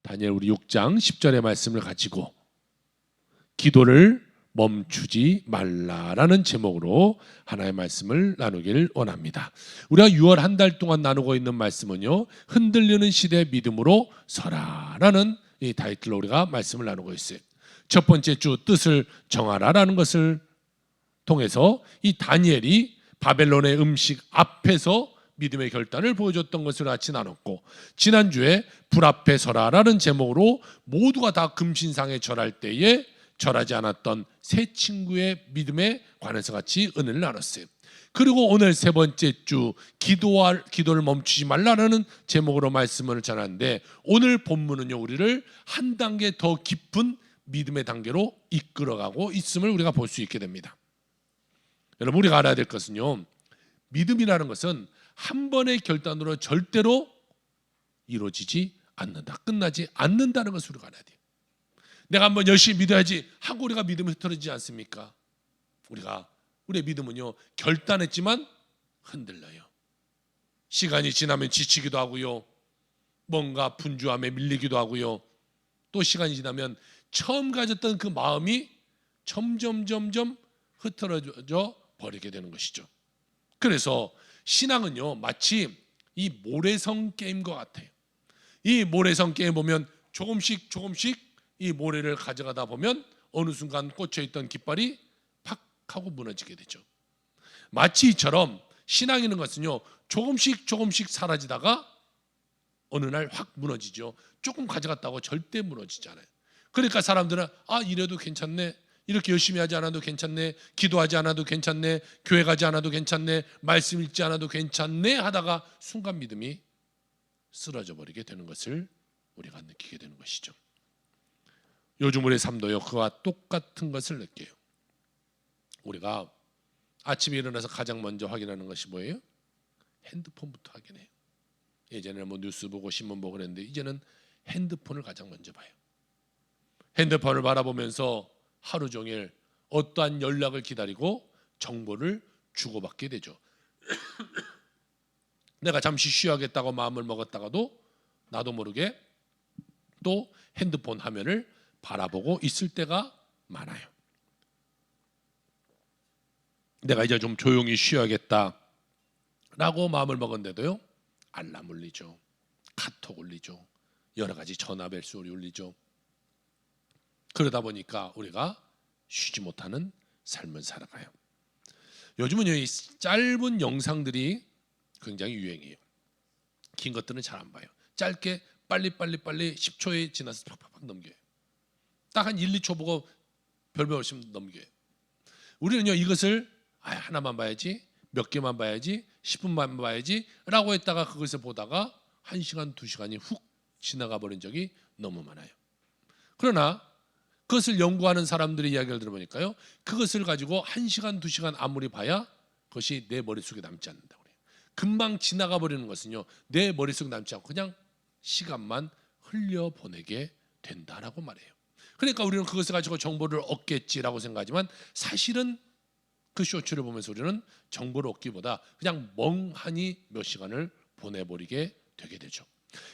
다니엘 우리 6장 10절의 말씀을 가지고 기도를 멈추지 말라라는 제목으로 하나의 말씀을 나누길 원합니다. 우리가 6월 한 달 동안 나누고 있는 말씀은요, 흔들리는 시대 믿음으로 서라라는 이 타이틀로 우리가 말씀을 나누고 있어요. 첫 번째 주 뜻을 정하라라는 것을 통해서 이 다니엘이 바벨론의 음식 앞에서 믿음의 결단을 보여줬던 것을 같이 나눴고, 지난주에 불 앞에 서라라는 제목으로 모두가 다 금신상에 절할 때에 절하지 않았던 세 친구의 믿음에 관해서 같이 은혜를 나눴어요. 그리고 오늘 세 번째 주 기도를 멈추지 말라라는 제목으로 말씀을 전하는데, 오늘 본문은요, 우리를 한 단계 더 깊은 믿음의 단계로 이끌어가고 있음을 우리가 볼 수 있게 됩니다. 여러분, 우리가 알아야 될 것은요, 믿음이라는 것은 한 번의 결단으로 절대로 이루어지지 않는다, 끝나지 않는다는 것을 우리가 알아야 돼요. 내가 한번 열심히 믿어야지 하고 우리가 믿음이 흐트러지지 않습니까? 우리의 믿음은요, 결단했지만 흔들려요. 시간이 지나면 지치기도 하고요, 뭔가 분주함에 밀리기도 하고요, 또 시간이 지나면 처음 가졌던 그 마음이 점점 흐트러져 버리게 되는 것이죠. 그래서 신앙은요, 마치 이 모래성 게임과 같아요. 이 모래성 게임 보면 조금씩 이 모래를 가져가다 보면 어느 순간 꽂혀있던 깃발이 팍 하고 무너지게 되죠. 마치 이처럼 신앙이라는 것은요, 조금씩 사라지다가 어느 날 확 무너지죠. 조금 가져갔다고 절대 무너지지 않아요. 그러니까 사람들은 이래도 괜찮네, 이렇게 열심히 하지 않아도 괜찮네, 기도하지 않아도 괜찮네, 교회 가지 않아도 괜찮네, 말씀 읽지 않아도 괜찮네 하다가 순간 믿음이 쓰러져 버리게 되는 것을 우리가 느끼게 되는 것이죠. 요즘 우리의 삶도요, 그와 똑같은 것을 느껴요. 우리가 아침에 일어나서 가장 먼저 확인하는 것이 뭐예요? 핸드폰부터 확인해요. 예전에는 뉴스 보고 신문 보고 그랬는데, 이제는 핸드폰을 가장 먼저 봐요. 핸드폰을 바라보면서 하루 종일 어떠한 연락을 기다리고 정보를 주고받게 되죠. 내가 잠시 쉬어야겠다고 마음을 먹었다가도 나도 모르게 또 핸드폰 화면을 바라보고 있을 때가 많아요. 내가 이제 좀 조용히 쉬어야겠다라고 마음을 먹었는데도요, 알람 울리죠, 카톡 울리죠, 여러 가지 전화벨 소리 울리죠. 그러다 보니까 우리가 쉬지 못하는 삶을 살아가요. 요즘은요, 이 짧은 영상들이 굉장히 유행이에요. 긴 것들은 잘 안 봐요. 짧게 빨리 10초에 지나서 팍팍 넘겨요. 딱 한 1, 2초 보고 별별 없이 넘겨요. 우리는요, 이것을 하나만 봐야지, 몇 개만 봐야지, 10분만 봐야지 라고 했다가 그것을 보다가 1시간, 2시간이 훅 지나가 버린 적이 너무 많아요. 그러나 그것을 연구하는 사람들의 이야기를 들어보니까요, 그것을 가지고 1시간, 2시간 아무리 봐야 그것이 내 머릿속에 남지 않는다고 그래요. 금방 지나가 버리는 것은요, 내 머릿속에 남지 않고 그냥 시간만 흘려보내게 된다라고 말해요. 그러니까 우리는 그것을 가지고 정보를 얻겠지라고 생각하지만, 사실은 그 쇼츠를 보면서 우리는 정보를 얻기보다 그냥 멍하니 몇 시간을 보내버리게 되게 되죠.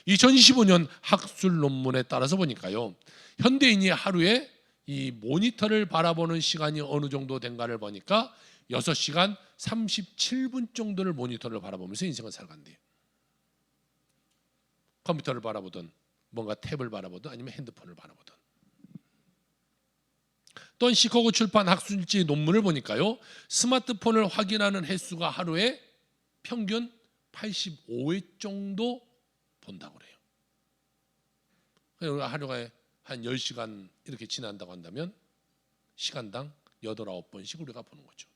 2025년 학술 논문에 따라서 보니까요, 현대인이 하루에 이 모니터를 바라보는 시간이 어느 정도 된가를 보니까 6시간 37분 정도를 모니터를 바라보면서 인생을 살아간대요. 컴퓨터를 바라보든 뭔가 탭을 바라보든 아니면 핸드폰을 바라보든. 또 시카고 출판 학술지 논문을 보니까요, 스마트폰을 확인하는 횟수가 하루에 평균 85회 정도 본다고 그래요. 그러니까 하루에 한 10시간 이렇게 지난다고 한다면 시간당 8, 9번씩 우리가 보는 거죠.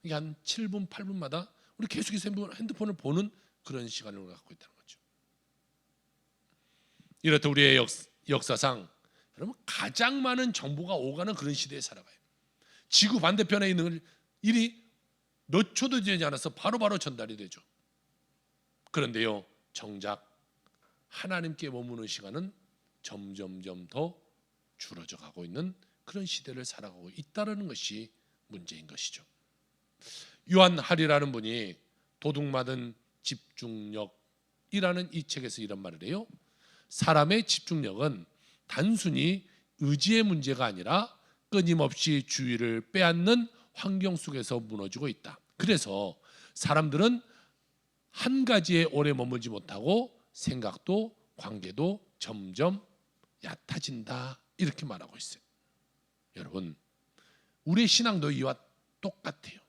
이게 한 7분, 8분마다 우리 계속해서 핸드폰을 보는 그런 시간을 우리가 갖고 있다는 거죠. 이렇듯 우리의 역사상 여러분, 가장 많은 정보가 오가는 그런 시대에 살아가요. 지구 반대편에 있는 일이 몇 초도 되지 않아서 바로바로 전달이 되죠. 그런데요, 정작 하나님께 머무는 시간은 점점 더 줄어져 가고 있는 그런 시대를 살아가고 있다는 것이 문제인 것이죠. 요한 하리라는 분이 도둑맞은 집중력이라는 이 책에서 이런 말을 해요. 사람의 집중력은 단순히 의지의 문제가 아니라 끊임없이 주의를 빼앗는 환경 속에서 무너지고 있다. 그래서 사람들은 한 가지에 오래 머물지 못하고 생각도 관계도 점점 얕아진다, 이렇게 말하고 있어요. 여러분, 우리의 신앙도 이와 똑같아요.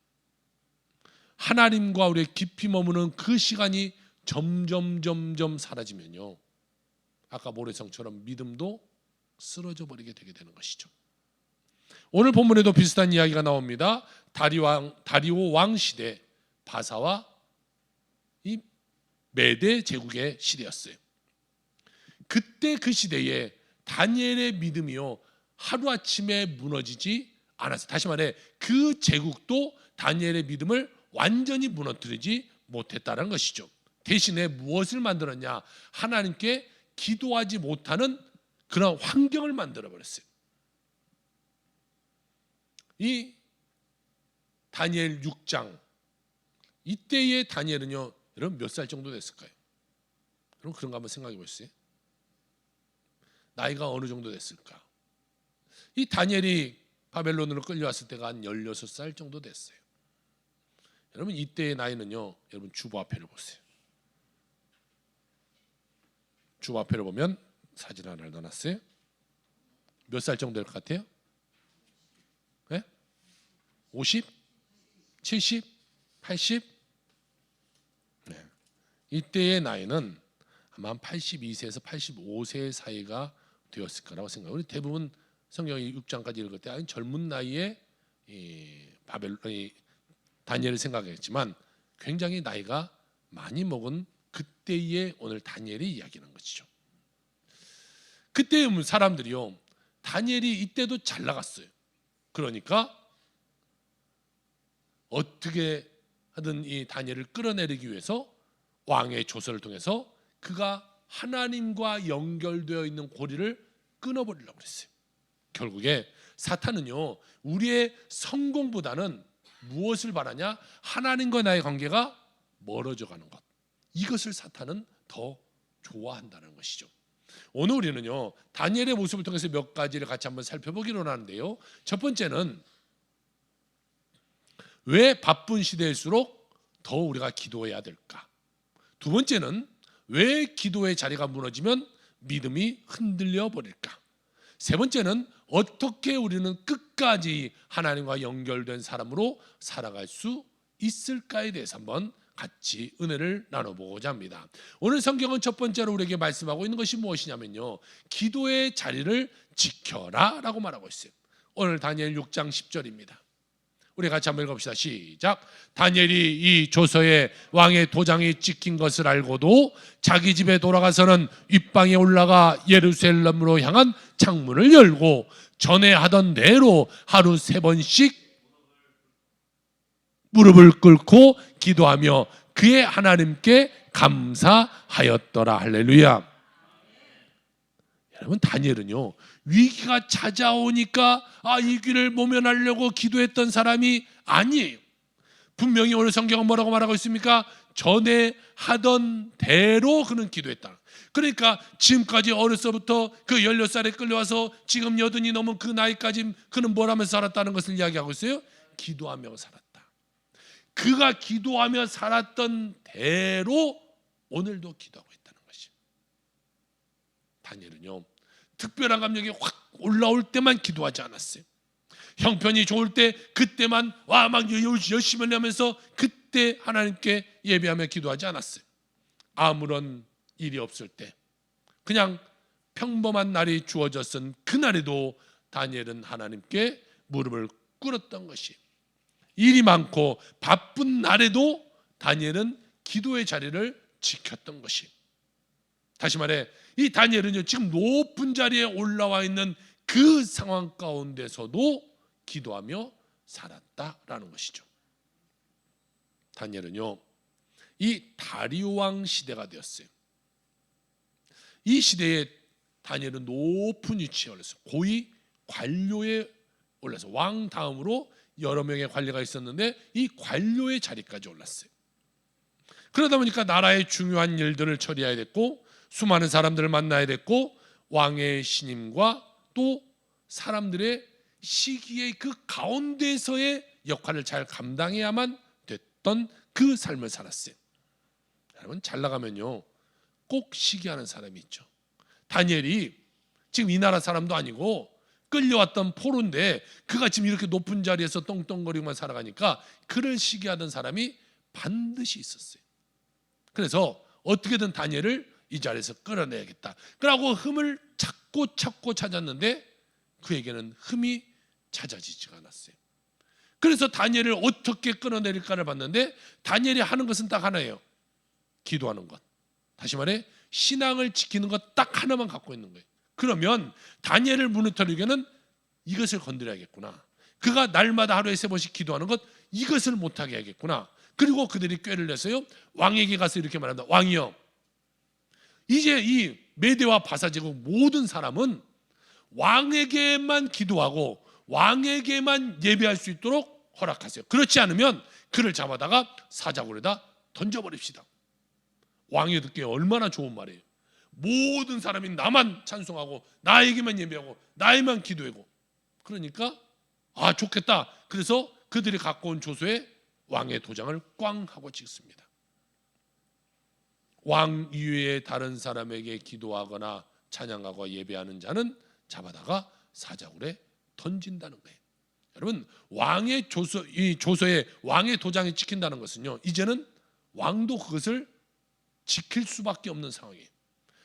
하나님과 우리의 깊이 머무는 그 시간이 점점 사라지면요, 아까 모래성처럼 믿음도 쓰러져 버리게 되게 되는 것이죠. 오늘 본문에도 비슷한 이야기가 나옵니다. 다리오 왕 시대, 바사와 이 메대 제국의 시대였어요. 그때 그 시대에 다니엘의 믿음이요, 하루아침에 무너지지 않았어요. 다시 말해, 그 제국도 다니엘의 믿음을 완전히 무너뜨리지 못했다는 것이죠. 대신에 무엇을 만들었냐? 하나님께 기도하지 못하는 그런 환경을 만들어 버렸어요. 이 다니엘 6장, 이때의 다니엘은요, 여러분 몇 살 정도 됐을까요? 여러분 그런 거 한번 생각해 보세요. 나이가 어느 정도 됐을까? 이 다니엘이 바벨론으로 끌려왔을 때가 한 16살 정도 됐어요. 여러분 이때의 나이는요, 여러분 주보화표를 보세요. 주보화표를 보면 사진 하나를 넣어놨어요. 몇 살 정도 될 것 같아요? 네? 50? 70? 80? 네. 이때의 나이는 아마 한 82세에서 85세 사이가 되었을 거라고 생각해요. 우리 대부분 성경 6장까지 읽을 때 아주 젊은 나이에 다니엘을 생각했지만 굉장히 나이가 많이 먹은 그때의 오늘 다니엘이 이야기하는 것이죠. 그때 사람들이요, 다니엘이 이때도 잘 나갔어요. 그러니까 어떻게 하든 이 다니엘을 끌어내리기 위해서 왕의 조서를 통해서 그가 하나님과 연결되어 있는 고리를 끊어버리려고 했어요. 결국에 사탄은요, 우리의 성공보다는 무엇을 바라냐? 하나님과 나의 관계가 멀어져 가는 것, 이것을 사탄은 더 좋아한다는 것이죠. 오늘 우리는요, 다니엘의 모습을 통해서 몇 가지를 같이 한번 살펴보기로 하는데요, 첫 번째는 왜 바쁜 시대일수록 더 우리가 기도해야 될까? 두 번째는 왜 기도의 자리가 무너지면 믿음이 흔들려 버릴까? 세 번째는 어떻게 우리는 끝까지 하나님과 연결된 사람으로 살아갈 수 있을까에 대해서 한번 같이 은혜를 나눠보고자 합니다. 오늘 성경은 첫 번째로 우리에게 말씀하고 있는 것이 무엇이냐면요, 기도의 자리를 지켜라 라고 말하고 있어요. 오늘 다니엘 6장 10절입니다. 우리 같이 한번 읽어봅시다. 시작. 다니엘이 이 조서에 왕의 도장이 찍힌 것을 알고도 자기 집에 돌아가서는 윗방에 올라가 예루살렘으로 향한 창문을 열고 전에 하던 대로 하루 3번씩 무릎을 꿇고 기도하며 그의 하나님께 감사하였더라. 할렐루야. 여러분, 다니엘은요, 위기가 찾아오니까 이 위기를 모면하려고 기도했던 사람이 아니에요. 분명히 오늘 성경은 뭐라고 말하고 있습니까? 전에 하던 대로 그는 기도했다. 그러니까 지금까지 어려서부터 그 16살에 끌려와서 지금 80이 넘은 그 나이까지 그는 뭘 하면서 살았다는 것을 이야기하고 있어요? 기도하며 살았다. 그가 기도하며 살았던 대로 오늘도 기도하고 있다는 것이에요. 다니엘은요, 특별한 감정이 확 올라올 때만 기도하지 않았어요. 형편이 좋을 때 그때만 막 열심히 하면서 그때 하나님께 예배하며 기도하지 않았어요. 아무런 일이 없을 때, 그냥 평범한 날이 주어졌은 그날에도 다니엘은 하나님께 무릎을 꿇었던 것이, 일이 많고 바쁜 날에도 다니엘은 기도의 자리를 지켰던 것이, 다시 말해 이 다니엘은요, 지금 높은 자리에 올라와 있는 그 상황 가운데서도 기도하며 살았다라는 것이죠. 다니엘은요, 이 다리오 왕 시대가 되었어요. 이 시대에 다니엘은 높은 위치에 올랐어요. 고위 관료에 올라서 왕 다음으로 여러 명의 관리가 있었는데 이 관료의 자리까지 올랐어요. 그러다 보니까 나라의 중요한 일들을 처리해야 됐고 수많은 사람들을 만나야 됐고 왕의 신임과 또 사람들의 시기의 그 가운데서의 역할을 잘 감당해야만 됐던 그 삶을 살았어요. 여러분, 잘 나가면요 꼭 시기하는 사람이 있죠. 다니엘이 지금 이 나라 사람도 아니고 끌려왔던 포로인데 그가 지금 이렇게 높은 자리에서 떵떵거리고만 살아가니까 그를 시기하던 사람이 반드시 있었어요. 그래서 어떻게든 다니엘을 이 자리에서 끌어내야겠다. 그러고 흠을 찾고 찾았는데 그에게는 흠이 찾아지지가 않았어요. 그래서 다니엘을 어떻게 끌어내릴까를 봤는데 다니엘이 하는 것은 딱 하나예요. 기도하는 것. 다시 말해 신앙을 지키는 것 딱 하나만 갖고 있는 거예요. 그러면 다니엘을 무너뜨리기에는 이것을 건드려야겠구나. 그가 날마다 하루에 3번씩 기도하는 것, 이것을 못하게 해야겠구나. 그리고 그들이 꾀를 내서요 왕에게 가서 이렇게 말합니다. 왕이여, 이제 이 메대와 바사 제국 모든 사람은 왕에게만 기도하고 왕에게만 예배할 수 있도록 허락하세요. 그렇지 않으면 그를 잡아다가 사자굴에다 던져버립시다. 왕이 듣기에 얼마나 좋은 말이에요. 모든 사람이 나만 찬송하고 나에게만 예배하고 나에만 기도하고, 그러니까 아 좋겠다. 그래서 그들이 갖고 온 조서에 왕의 도장을 꽝 하고 찍습니다. 왕 이외에 다른 사람에게 기도하거나 찬양하고 예배하는 자는 잡아다가 사자굴에 던진다는 거예요. 여러분, 왕의 조서, 이 조서에 왕의 도장이 찍힌다는 것은요 이제는 왕도 그것을 지킬 수밖에 없는 상황이에요.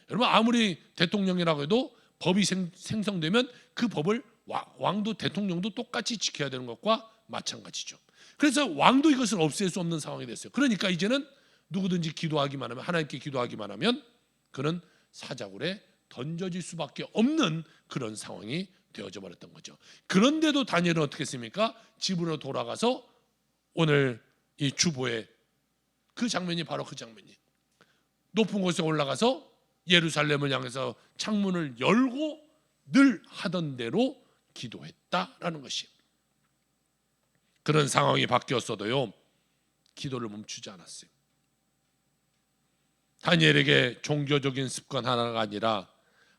여러분, 아무리 대통령이라고 해도 법이 생성되면 그 법을 왕도 대통령도 똑같이 지켜야 되는 것과 마찬가지죠. 그래서 왕도 이것을 없앨 수 없는 상황이 됐어요. 그러니까 이제는 누구든지 기도하기만 하면, 하나님께 기도하기만 하면 그는 사자굴에 던져질 수밖에 없는 그런 상황이 되어져 버렸던 거죠. 그런데도 다니엘은 어떻게 했습니까? 집으로 돌아가서 오늘 이 주보에 그 장면이 바로 그 장면이에요. 높은 곳에 올라가서 예루살렘을 향해서 창문을 열고 늘 하던 대로 기도했다라는 것이에요. 그런 상황이 바뀌었어도요 기도를 멈추지 않았어요. 다니엘에게 종교적인 습관 하나가 아니라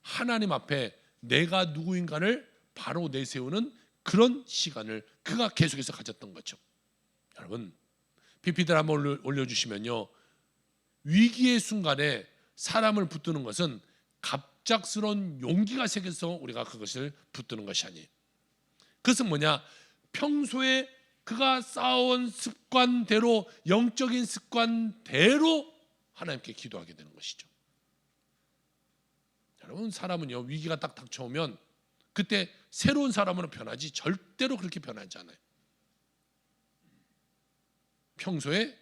하나님 앞에 내가 누구인가를 바로 내세우는 그런 시간을 그가 계속해서 가졌던 거죠. 여러분, PPT를 한번 올려주시면요, 위기의 순간에 사람을 붙드는 것은 갑작스러운 용기가 생겨서 우리가 그것을 붙드는 것이 아니에요. 그것은 뭐냐? 평소에 그가 쌓아온 습관대로, 영적인 습관대로 하나님께 기도하게 되는 것이죠. 여러분, 사람은요 위기가 딱 닥쳐오면 그때 새로운 사람으로 변하지 절대로 그렇게 변하지 않아요. 평소에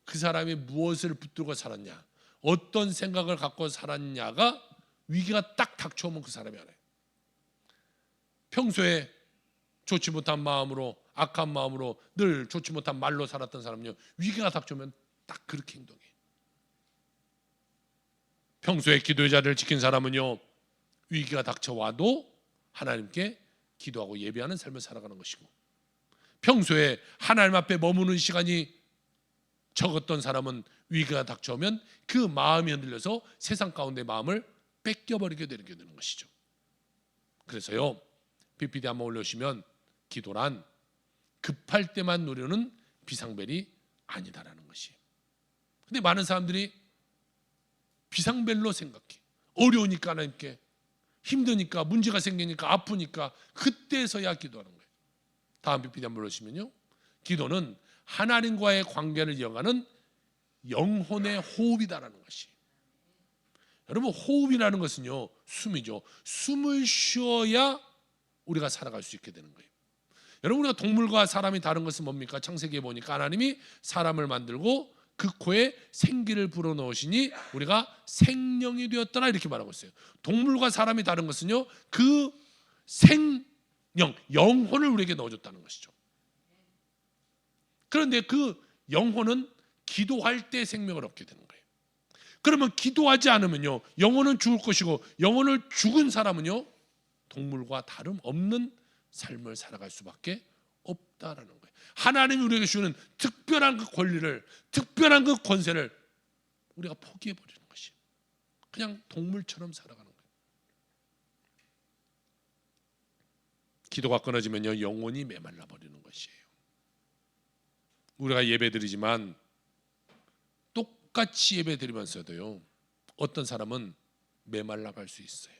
그 사람이 무엇을 붙들고 살았냐, 어떤 생각을 갖고 살았냐가 위기가 딱 닥쳐오면 그 사람이 알아요. 평소에 좋지 못한 마음으로, 악한 마음으로 늘 좋지 못한 말로 살았던 사람은요 위기가 닥쳐오면 딱 그렇게 행동해요. 평소에 기도의 자리를 지킨 사람은요 위기가 닥쳐와도 하나님께 기도하고 예배하는 삶을 살아가는 것이고, 평소에 하나님 앞에 머무는 시간이 적었던 사람은 위기가 닥쳐오면 그 마음이 흔들려서 세상 가운데 마음을 뺏겨버리게 되는 것이죠. 그래서요 PPT 한번 올려주시면, 기도란 급할 때만 누리는 비상벨이 아니다라는 것이에요. 근데 많은 사람들이 비상벨로 생각해. 어려우니까 하나님께, 힘드니까, 문제가 생기니까, 아프니까 그때서야 기도하는 거예요. 다음 PPT 한번 보시면요, 기도는 하나님과의 관계를 이어가는 영혼의 호흡이다라는 것이. 여러분, 호흡이라는 것은요 숨이죠. 숨을 쉬어야 우리가 살아갈 수 있게 되는 거예요. 여러분, 우리가 동물과 사람이 다른 것은 뭡니까? 창세기에 보니까 하나님이 사람을 만들고 그 코에 생기를 불어넣으시니 우리가 생명이 되었더라 이렇게 말하고 있어요. 동물과 사람이 다른 것은요 그 생명, 영혼을 우리에게 넣어줬다는 것이죠. 그런데 그 영혼은 기도할 때 생명을 얻게 되는 거예요. 그러면 기도하지 않으면요 영혼은 죽을 것이고, 영혼을 죽은 사람은요 동물과 다름없는 삶을 살아갈 수밖에 없다라는 거예요. 하나님이 우리에게 주는 특별한 그 권리를, 특별한 그 권세를 우리가 포기해버리는 것이에요. 그냥 동물처럼 살아가는 거예요. 기도가 끊어지면요, 영혼이 메말라 버리는 것이에요. 우리가 예배드리지만 똑같이 예배드리면서도요, 어떤 사람은 메말라 갈 수 있어요.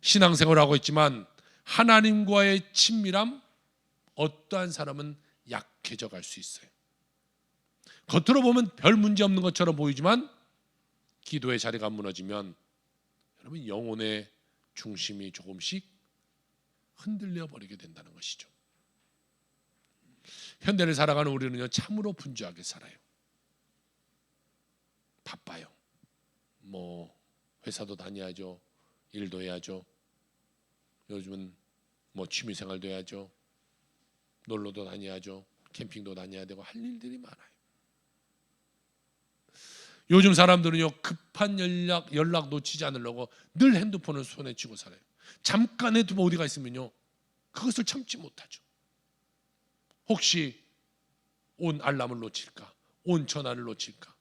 신앙생활을 하고 있지만 하나님과의 친밀함, 어떠한 사람은 약해져 갈 수 있어요. 겉으로 보면 별 문제 없는 것처럼 보이지만 기도의 자리가 무너지면 여러분, 영혼의 중심이 조금씩 흔들려 버리게 된다는 것이죠. 현대를 살아가는 우리는요, 참으로 분주하게 살아요. 바빠요. 뭐 회사도 다녀야죠, 일도 해야죠, 요즘은 뭐 취미생활도 해야죠, 놀러도 다녀야죠, 캠핑도 다녀야 되고, 할 일들이 많아요. 요즘 사람들은요, 급한 연락 놓치지 않으려고 늘 핸드폰을 손에 쥐고 살아요. 잠깐 핸드폰 어디가 있으면요, 그것을 참지 못하죠. 혹시 온 알람을 놓칠까, 온 전화를 놓칠까,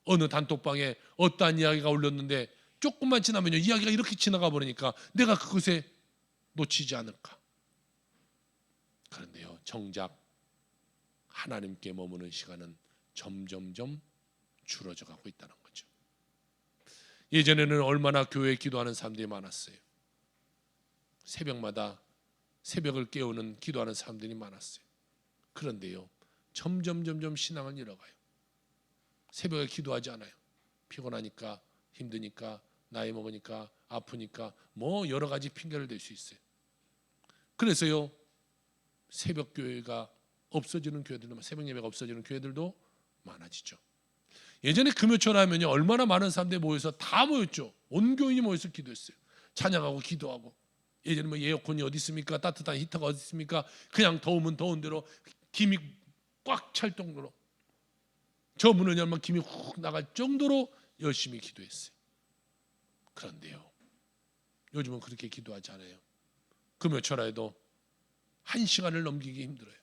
어느 단톡방에 어떠한 이야기가 올렸는데 조금만 지나면요, 이야기가 이렇게 지나가 버리니까 내가 그것에 놓치지 않을까. 그런데요, 정작 하나님께 머무는 시간은 점점점 줄어져 가고 있다는 거죠. 예전에는 얼마나 교회에 기도하는 사람들이 많았어요. 새벽마다 새벽을 깨우는 기도하는 사람들이 많았어요. 그런데요, 점점 신앙을 잃어가요. 새벽에 기도하지 않아요. 피곤하니까, 힘드니까, 나이 먹으니까, 아프니까, 뭐 여러 가지 핑계를 댈 수 있어요. 그래서요, 새벽 교회가 없어지는 교회들도, 새벽 예배가 없어지는 교회들도 많아지죠. 예전에 금요철 하면요, 얼마나 많은 사람들이 모여서 다 모였죠. 온 교인이 모여서 기도했어요. 찬양하고 기도하고. 예전에 뭐 에어컨이 어디 있습니까? 따뜻한 히터가 어디 있습니까? 그냥 더우면 더운 대로 김이 꽉 찰 정도로, 저 문을 열면 김이 훅 나갈 정도로 열심히 기도했어요. 그런데요, 요즘은 그렇게 기도하지 않아요. 금요철에도 1시간을 넘기기 힘들어요.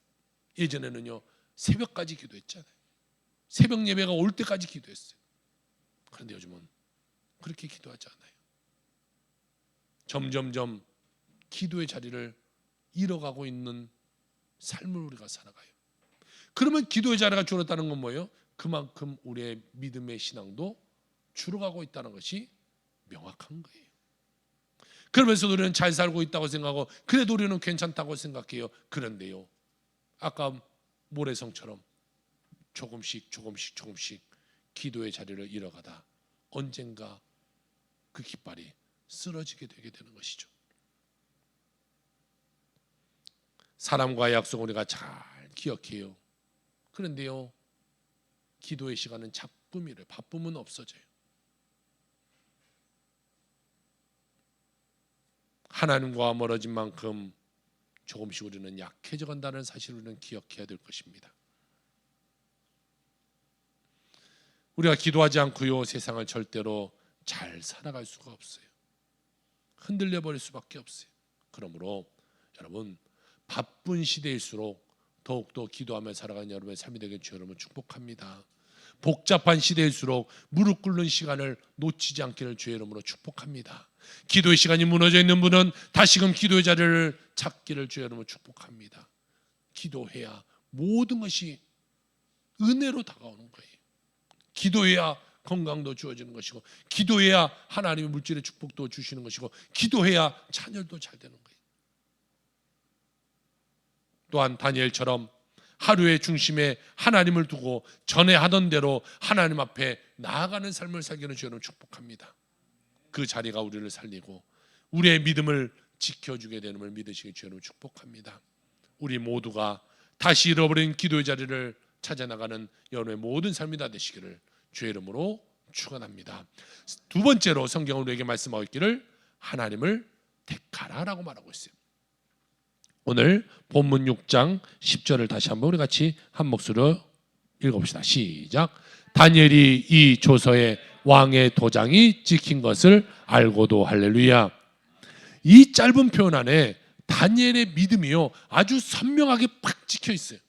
예전에는요, 새벽까지 기도했잖아요. 새벽 예배가 올 때까지 기도했어요. 그런데 요즘은 그렇게 기도하지 않아요. 점점점 기도의 자리를 잃어가고 있는 삶을 우리가 살아가요. 그러면 기도의 자리가 줄었다는 건 뭐예요? 그만큼 우리의 믿음의 신앙도 줄어가고 있다는 것이 명확한 거예요. 그러면서 우리는 잘 살고 있다고 생각하고, 그래도 우리는 괜찮다고 생각해요. 그런데요, 아까 모래성처럼 조금씩 기도의 자리를 잃어가다 언젠가 그 깃발이 쓰러지게 되게 되는 것이죠. 사람과의 약속 우리가 잘 기억해요. 그런데요, 기도의 시간은 자꾸 미뤄요. 바쁘면 없어져요. 하나님과 멀어진 만큼 조금씩 우리는 약해져 간다는 사실을 우리는 기억해야 될 것입니다. 우리가 기도하지 않고요, 세상을 절대로 잘 살아갈 수가 없어요. 흔들려 버릴 수밖에 없어요. 그러므로 여러분, 바쁜 시대일수록 더욱더 기도하며 살아가는 여러분의 삶이 되길 주 여러분 축복합니다. 복잡한 시대일수록 무릎 꿇는 시간을 놓치지 않기를 주의 이름으로 축복합니다. 기도의 시간이 무너져 있는 분은 다시금 기도의 자리를 찾기를 주의 이름으로 축복합니다. 기도해야 모든 것이 은혜로 다가오는 거예요. 기도해야 건강도 주어지는 것이고, 기도해야 하나님의 물질의 축복도 주시는 것이고, 기도해야 자녀도 잘 되는 거예요. 또한 다니엘처럼 하루의 중심에 하나님을 두고 전에 하던 대로 하나님 앞에 나아가는 삶을 살기는 주여는 축복합니다. 그 자리가 우리를 살리고 우리의 믿음을 지켜주게 되는 걸 믿으시기 주여는 축복합니다. 우리 모두가 다시 잃어버린 기도의 자리를 찾아나가는 여러분의 모든 삶이 다 되시기를 주의 이름으로 축원합니다. 두 번째로 성경은 우리에게 말씀하고 있기를 하나님을 택하라라고 말하고 있어요. 오늘 본문 6장 10절을 다시 한번 우리 같이 한 목소리로 읽어봅시다. 시작. 다니엘이 이 조서에 왕의 도장이 찍힌 것을 알고도 할렐루야. 이 짧은 표현 안에 다니엘의 믿음이요 아주 선명하게 팍 찍혀 있어요.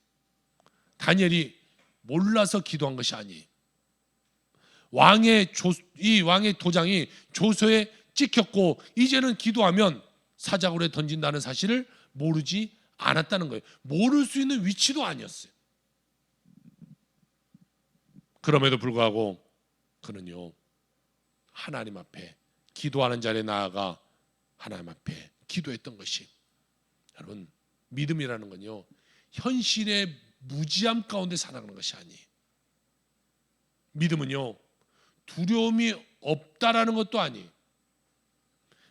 다니엘이 몰라서 기도한 것이 아니에요. 이 왕의 도장이 조서에 찍혔고 이제는 기도하면 사자굴에 던진다는 사실을 모르지 않았다는 거예요. 모를 수 있는 위치도 아니었어요. 그럼에도 불구하고 그는요, 하나님 앞에 기도하는 자리에 나아가 하나님 앞에 기도했던 것이, 여러분, 믿음이라는 건요, 현실의 무지함 가운데 살아가는 것이 아니에요. 믿음은요, 두려움이 없다라는 것도 아니에요.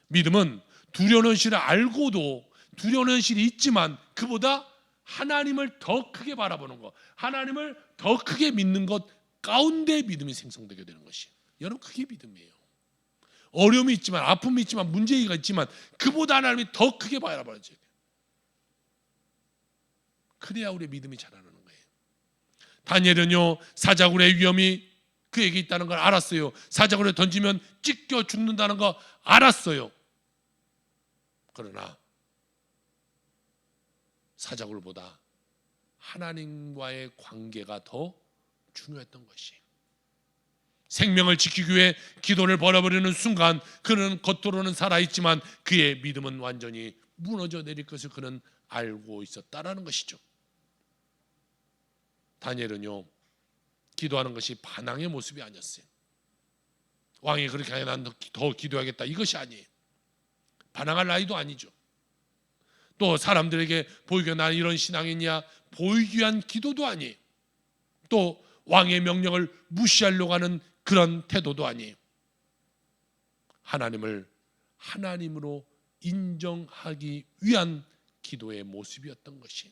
믿음은 두려운 현실을 알고도, 두려운 현실이 있지만 그보다 하나님을 더 크게 바라보는 것, 하나님을 더 크게 믿는 것 가운데 믿음이 생성되게 되는 것이에요. 여러분, 그게 믿음이에요. 어려움이 있지만, 아픔이 있지만, 문제가 있지만 그보다 하나님이 더 크게 바라봐야 돼요. 그래야 우리의 믿음이 자라는 거예요. 다니엘은요, 사자굴의 위험이 그에게 있다는 걸 알았어요. 사자굴에 던지면 찢겨 죽는다는 거 알았어요. 그러나 사자굴보다 하나님과의 관계가 더 중요했던 것이, 생명을 지키기 위해 기도를 벌여버리는 순간 그는 겉으로는 살아있지만 그의 믿음은 완전히 무너져 내릴 것을 그는 알고 있었다라는 것이죠. 다니엘은요, 기도하는 것이 반항의 모습이 아니었어요. 왕이 그렇게 하니 난 더 기도하겠다, 이것이 아니에요. 반항할 나이도 아니죠. 또 사람들에게 보이게 난 이런 신앙이냐 보이기 위한 기도도 아니에요. 또 왕의 명령을 무시하려고 하는 그런 태도도 아니에요. 하나님을 하나님으로 인정하기 위한 기도의 모습이었던 것이,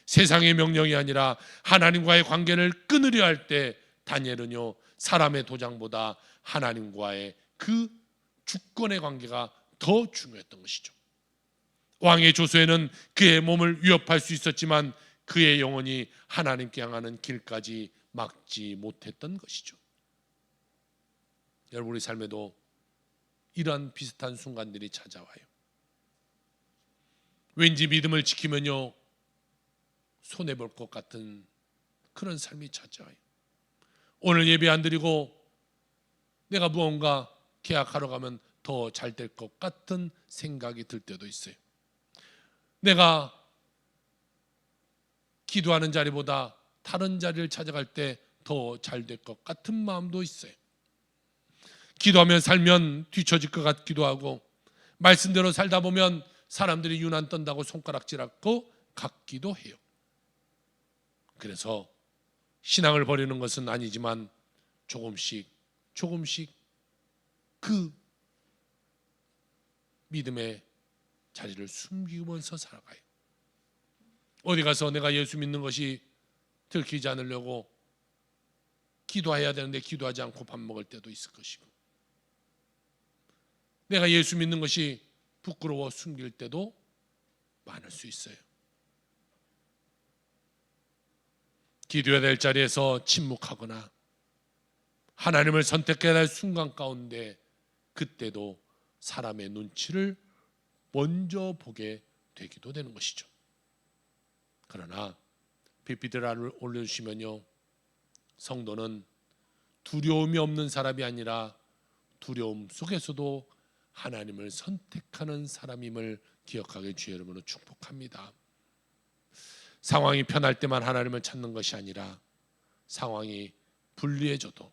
세상의 명령이 아니라 하나님과의 관계를 끊으려 할 때 다니엘은요, 사람의 도장보다 하나님과의 그 주권의 관계가 더 중요했던 것이죠. 왕의 조서에는 그의 몸을 위협할 수 있었지만 그의 영혼이 하나님께 향하는 길까지 막지 못했던 것이죠. 여러분, 우리 삶에도 이러한 비슷한 순간들이 찾아와요. 왠지 믿음을 지키면요, 손해볼 것 같은 그런 삶이 찾아와요. 오늘 예배 안 드리고 내가 무언가 계약하러 가면 더 잘 될 것 같은 생각이 들 때도 있어요. 내가 기도하는 자리보다 다른 자리를 찾아갈 때 더 잘 될 것 같은 마음도 있어요. 기도하며 살면 뒤처질 것 같기도 하고, 말씀대로 살다 보면 사람들이 유난 떤다고 손가락질하고 같기도 해요. 그래서 신앙을 버리는 것은 아니지만 조금씩 그 믿음의 자리를 숨기면서 살아가요. 어디 가서 내가 예수 믿는 것이 들키지 않으려고 기도해야 되는데 기도하지 않고 밥 먹을 때도 있을 것이고, 내가 예수 믿는 것이 부끄러워 숨길 때도 많을 수 있어요. 기도해야 될 자리에서 침묵하거나 하나님을 선택해야 할 순간 가운데 그때도 사람의 눈치를 먼저 보게 되기도 되는 것이죠. 그러나 PPT를 올려주시면요, 성도는 두려움이 없는 사람이 아니라 두려움 속에서도 하나님을 선택하는 사람임을 기억하게 주의 이름으로 축복합니다. 상황이 편할 때만 하나님을 찾는 것이 아니라 상황이 불리해져도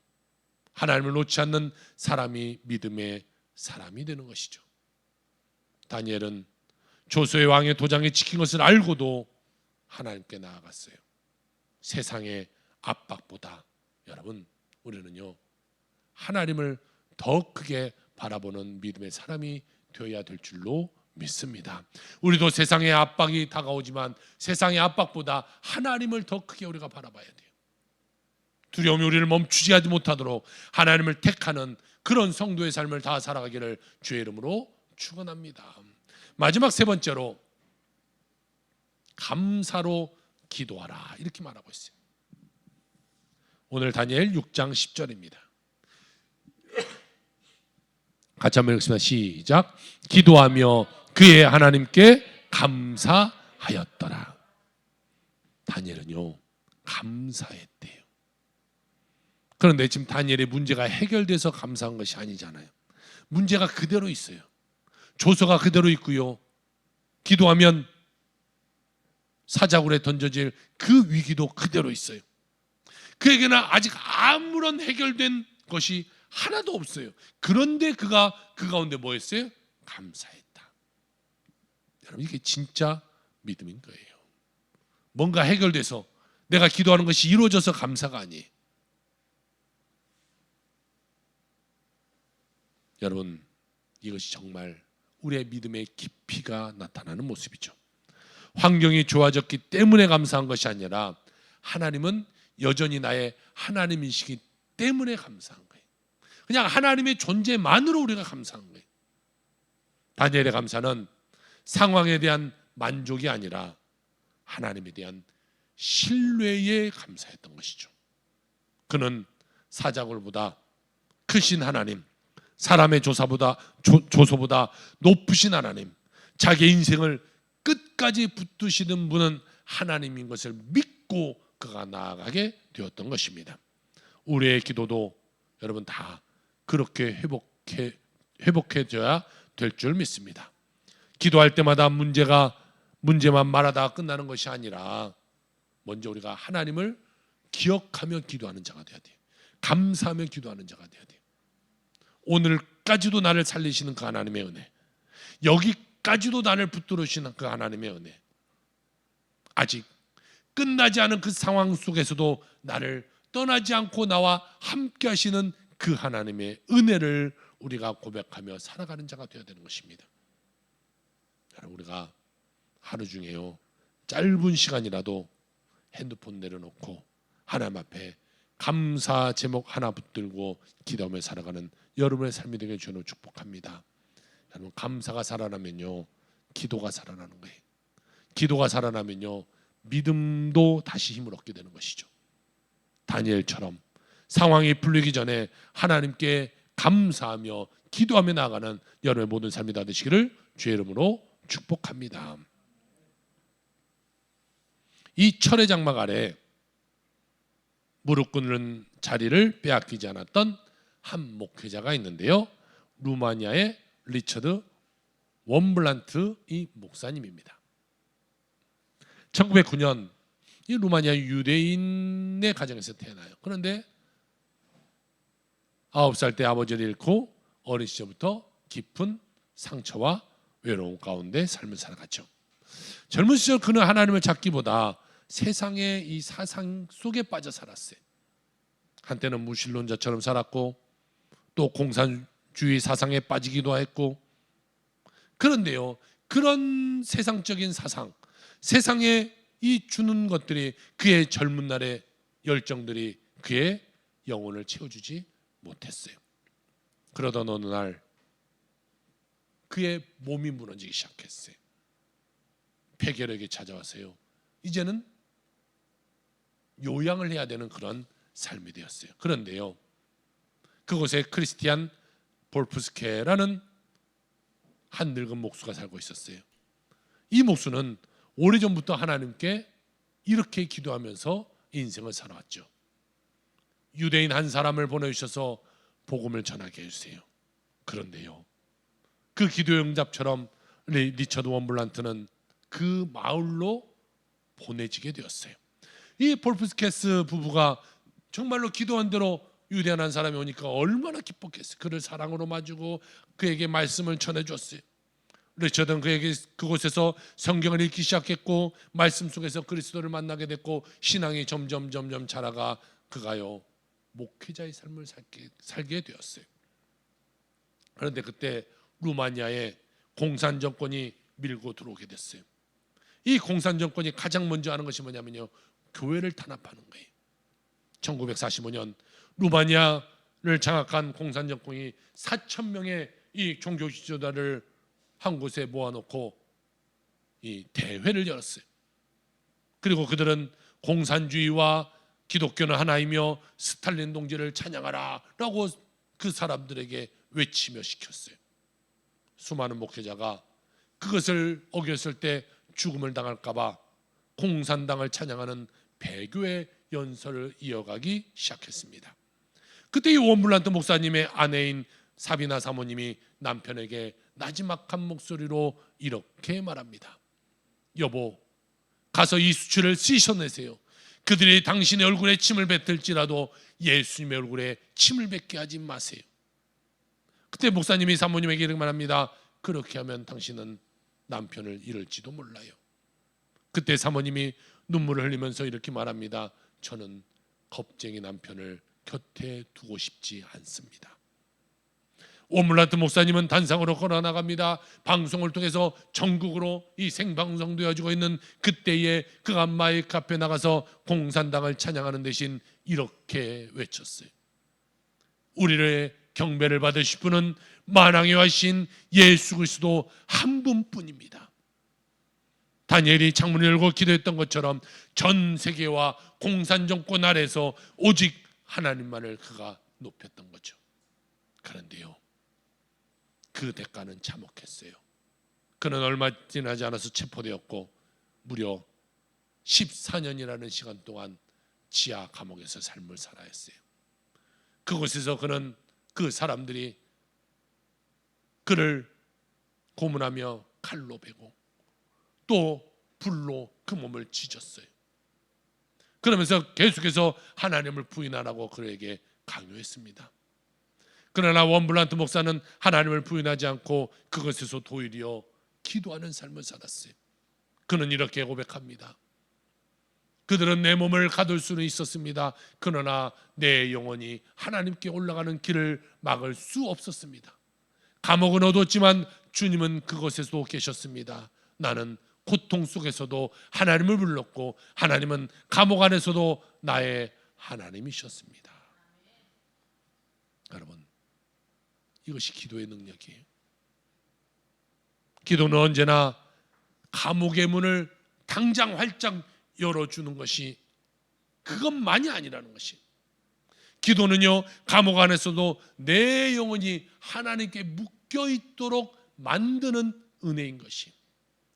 하나님을 놓지 않는 사람이 믿음의 사람이 되는 것이죠. 다니엘은 조서의 왕의 도장에 찍힌 것을 알고도 하나님께 나아갔어요. 세상의 압박보다 여러분, 우리는요, 하나님을 더 크게 바라보는 믿음의 사람이 되어야 될 줄로 믿습니다. 우리도 세상의 압박이 다가오지만 세상의 압박보다 하나님을 더 크게 우리가 바라봐야 돼요. 두려움이 우리를 멈추지 하지 못하도록 하나님을 택하는 그런 성도의 삶을 다 살아가기를 주의 이름으로 축원합니다. 마지막 세 번째로 감사로 기도하라, 이렇게 말하고 있어요. 오늘 다니엘 6장 10절입니다. 같이 한번 읽습니다. 시작. 기도하며 그의 하나님께 감사하였더라. 다니엘은요, 감사했대요. 그런데 지금 다니엘의 문제가 해결돼서 감사한 것이 아니잖아요. 문제가 그대로 있어요. 조서가 그대로 있고요. 기도하면 사자굴에 던져질 그 위기도 그대로 있어요. 그에게는 아직 아무런 해결된 것이 하나도 없어요. 그런데 그가 그 가운데 뭐 했어요? 감사했다. 여러분, 이게 진짜 믿음인 거예요. 뭔가 해결돼서 내가 기도하는 것이 이루어져서 감사가 아니에요. 여러분, 이것이 정말 우리의 믿음의 깊이가 나타나는 모습이죠. 환경이 좋아졌기 때문에 감사한 것이 아니라 하나님은 여전히 나의 하나님이시기 때문에 감사한 거예요. 그냥 하나님의 존재만으로 우리가 감사한 거예요. 다니엘의 감사는 상황에 대한 만족이 아니라 하나님에 대한 신뢰에 감사했던 것이죠. 그는 사자굴보다 크신 하나님, 사람의 조소보다 높으신 하나님, 자기 인생을 끝까지 붙드시는 분은 하나님인 것을 믿고 그가 나아가게 되었던 것입니다. 우리의 기도도 여러분 다 그렇게 회복해져야 될 줄 믿습니다. 기도할 때마다 문제만 말하다가 끝나는 것이 아니라 먼저 우리가 하나님을 기억하며 기도하는 자가 되어야 돼요. 감사하며 기도하는 자가 되어야 돼요. 오늘까지도 나를 살리시는 그 하나님의 은혜, 여기까지도 나를 붙들으시는 그 하나님의 은혜, 아직 끝나지 않은 그 상황 속에서도 나를 떠나지 않고 나와 함께 하시는 그 하나님의 은혜를 우리가 고백하며 살아가는 자가 되어야 되는 것입니다. 여러분, 우리가 하루 중에요, 짧은 시간이라도 핸드폰 내려놓고 하나님 앞에 감사 제목 하나 붙들고 기도하며 살아가는 여러분의 삶이 되게 주님으로 축복합니다. 여러분, 감사가 살아나면요, 기도가 살아나는 거예요. 기도가 살아나면요, 믿음도 다시 힘을 얻게 되는 것이죠. 다니엘처럼 상황이 풀리기 전에 하나님께 감사하며 기도하며 나아가는 여러분의 모든 삶이 다 되시기를 주의 이름으로 축복합니다. 이 철의 장막 아래 무릎 꿇는 자리를 빼앗기지 않았던 한 목회자가 있는데요, 루마니아의 리처드 원블란트 이 목사님입니다. 1909년 이 루마니아 유대인의 가정에서 태어나요. 그런데 9살 때 아버지를 잃고 어린 시절부터 깊은 상처와 외로움 가운데 삶을 살아갔죠. 젊은 시절 그는 하나님을 찾기보다 세상의 이 사상 속에 빠져 살았어요. 한때는 무신론자처럼 살았고 또 공산주의 사상에 빠지기도 했고, 그런데요, 그런 세상적인 사상, 세상에 이 주는 것들이 그의 젊은 날의 열정들이 그의 영혼을 채워주지 못했어요. 그러던 어느 날 그의 몸이 무너지기 시작했어요. 폐결핵이 찾아와서요, 이제는 요양을 해야 되는 그런 삶이 되었어요. 그런데요, 그곳에 크리스티안 볼프스케라는 한 늙은 목수가 살고 있었어요. 이 목수는 오래전부터 하나님께 이렇게 기도하면서 인생을 살아왔죠. 유대인 한 사람을 보내주셔서 복음을 전하게 해주세요. 그런데요, 그 기도 응답처럼 리처드 원블란트는 그 마을로 보내지게 되었어요. 이 볼프스케스 부부가 정말로 기도한 대로 유대인 한 사람이 오니까 얼마나 기뻤겠어요. 그를 사랑으로 맞이고 그에게 말씀을 전해줬어요. 리처드는 그에게 그곳에서 성경을 읽기 시작했고 말씀 속에서 그리스도를 만나게 됐고 신앙이 점점 자라가 그가요 목회자의 삶을 살게 되었어요. 그런데 그때 루마니아에 공산 정권이 밀고 들어오게 됐어요. 이 공산 정권이 가장 먼저 하는 것이 뭐냐면요, 교회를 탄압하는 거예요. 1945년 루마니아를 장악한 공산 정권이 4,000명의 이 종교 지도자를 한 곳에 모아놓고 이 대회를 열었어요. 그리고 그들은 공산주의와 기독교는 하나이며 스탈린 동지를 찬양하라 라고 그 사람들에게 외치며 시켰어요. 수많은 목회자가 그것을 어겼을 때 죽음을 당할까 봐 공산당을 찬양하는 배교의 연설을 이어가기 시작했습니다. 그때 이 원블란트 목사님의 아내인 사비나 사모님이 남편에게 나지막한 목소리로 이렇게 말합니다. 여보, 가서 이 수치를 씻어내세요. 그들이 당신의 얼굴에 침을 뱉을지라도 예수님의 얼굴에 침을 뱉게 하지 마세요. 그때 목사님이 사모님에게 이렇게 말합니다. 그렇게 하면 당신은 남편을 잃을지도 몰라요. 그때 사모님이 눈물을 흘리면서 이렇게 말합니다. 저는 겁쟁이 남편을 곁에 두고 싶지 않습니다. 원블란트 목사님은 단상으로 걸어나갑니다. 방송을 통해서 전국으로 이 생방송되어지고 있는 그때에 그가 마이크 앞에 나가서 공산당을 찬양하는 대신 이렇게 외쳤어요. 우리의 경배를 받으실 분은 만왕의 왕이신 예수 그리스도 한 분뿐입니다. 다니엘이 창문을 열고 기도했던 것처럼 전 세계와 공산 정권 아래에서 오직 하나님만을 그가 높였던 거죠. 그런데요, 그 대가는 참혹했어요. 그는 얼마 지나지 않아서 체포되었고 무려 14년이라는 시간 동안 지하 감옥에서 삶을 살아야 했어요. 그곳에서 그는 그 사람들이 그를 고문하며 칼로 베고 또 불로 그 몸을 찢었어요. 그러면서 계속해서 하나님을 부인하라고 그에게 강요했습니다. 그러나 원블란트 목사는 하나님을 부인하지 않고 그것에서 도리어 기도하는 삶을 살았어요. 그는 이렇게 고백합니다. 그들은 내 몸을 가둘 수는 있었습니다. 그러나 내 영혼이 하나님께 올라가는 길을 막을 수 없었습니다. 감옥은 어두웠지만 주님은 그곳에서도 계셨습니다. 나는 고통 속에서도 하나님을 불렀고 하나님은 감옥 안에서도 나의 하나님이셨습니다. 여러분, 이것이 기도의 능력이에요. 기도는 언제나 감옥의 문을 당장 활짝 열어주는 것이 그것만이 아니라는 것이, 기도는요 감옥 안에서도 내 영혼이 하나님께 묶여있도록 만드는 은혜인 것이,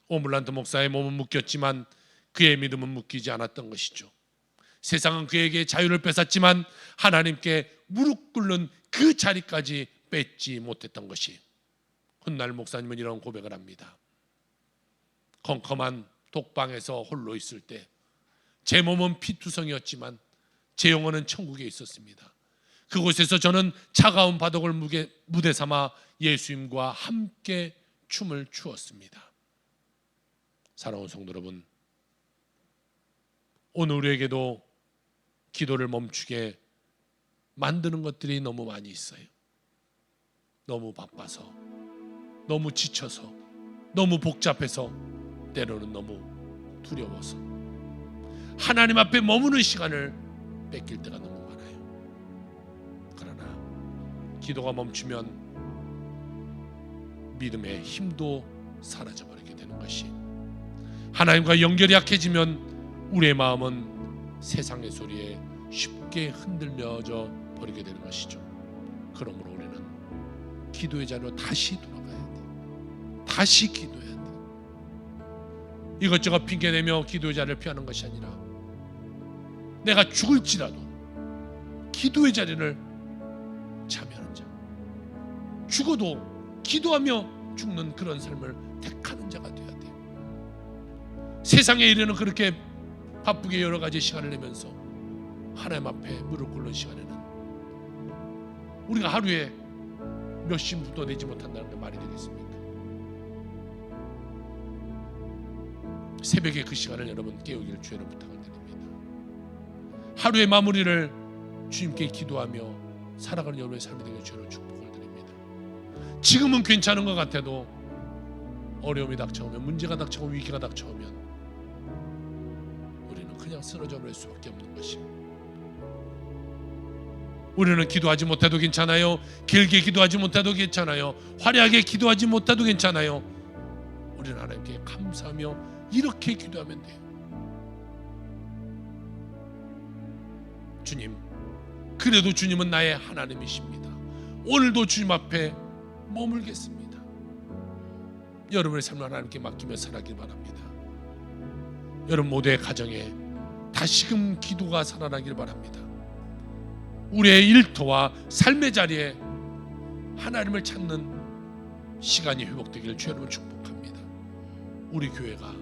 원블란트 목사의 몸은 묶였지만 그의 믿음은 묶이지 않았던 것이죠. 세상은 그에게 자유를 뺏었지만 하나님께 무릎 꿇는 그 자리까지 뺏지 못했던 것이, 훗날 목사님은 이런 고백을 합니다. 컴컴한 독방에서 홀로 있을 때 제 몸은 피투성이었지만 제 영혼은 천국에 있었습니다. 그곳에서 저는 차가운 바둑을 무대 삼아 예수님과 함께 춤을 추었습니다. 사랑하는 성도 여러분, 오늘 우리에게도 기도를 멈추게 만드는 것들이 너무 많이 있어요. 너무 바빠서, 너무 지쳐서, 너무 복잡해서, 때로는 너무 두려워서 하나님 앞에 머무는 시간을 뺏길 때가 너무 많아요. 그러나 기도가 멈추면 믿음의 힘도 사라져버리게 되는 것이, 하나님과 연결이 약해지면 우리의 마음은 세상의 소리에 쉽게 흔들려져 버리게 되는 것이죠. 그러므로 우리는 기도의 자리로 다시 돌아가야 돼. 다시 기도해야 돼. 이것저것 핑계대며 기도의 자리를 피하는 것이 아니라 내가 죽을지라도 기도의 자리를 참여하는 자, 죽어도 기도하며 죽는 그런 삶을 택하는 자가 되어야 돼요. 세상의 일에는 그렇게 바쁘게 여러 가지 시간을 내면서 하나님 앞에 무릎 꿇는 시간에는 우리가 하루에 몇 시부터 내지 못한다는 게 말이 되겠습니까? 새벽에 그 시간을 여러분 깨우기를 주의로 부탁을 드립니다. 하루의 마무리를 주님께 기도하며 살아가는 여러분의 삶이 되길 주의로 축복을 드립니다. 지금은 괜찮은 것 같아도 어려움이 닥쳐오면, 문제가 닥쳐오면, 위기가 닥쳐오면 우리는 그냥 쓰러져 버릴 수밖에 없는 것입니다. 우리는 기도하지 못해도 괜찮아요. 길게 기도하지 못해도 괜찮아요. 화려하게 기도하지 못해도 괜찮아요. 우리는 하나님께 감사하며 이렇게 기도하면 돼요. 주님, 그래도 주님은 나의 하나님이십니다. 오늘도 주님 앞에 머물겠습니다. 여러분의 삶을 하나님께 맡기며 살아가길 바랍니다. 여러분 모두의 가정에 다시금 기도가 살아나길 바랍니다. 우리의 일터와 삶의 자리에 하나님을 찾는 시간이 회복되기를 주 여러분 축복합니다. 우리 교회가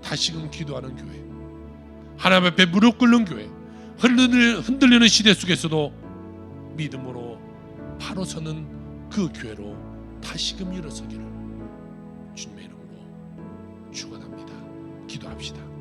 다시금 기도하는 교회, 하나님 앞에 무릎 꿇는 교회, 흔들리는 시대 속에서도 믿음으로 바로 서는 그 교회로 다시금 일어서기를 주님의 이름으로 축원합니다. 기도합시다.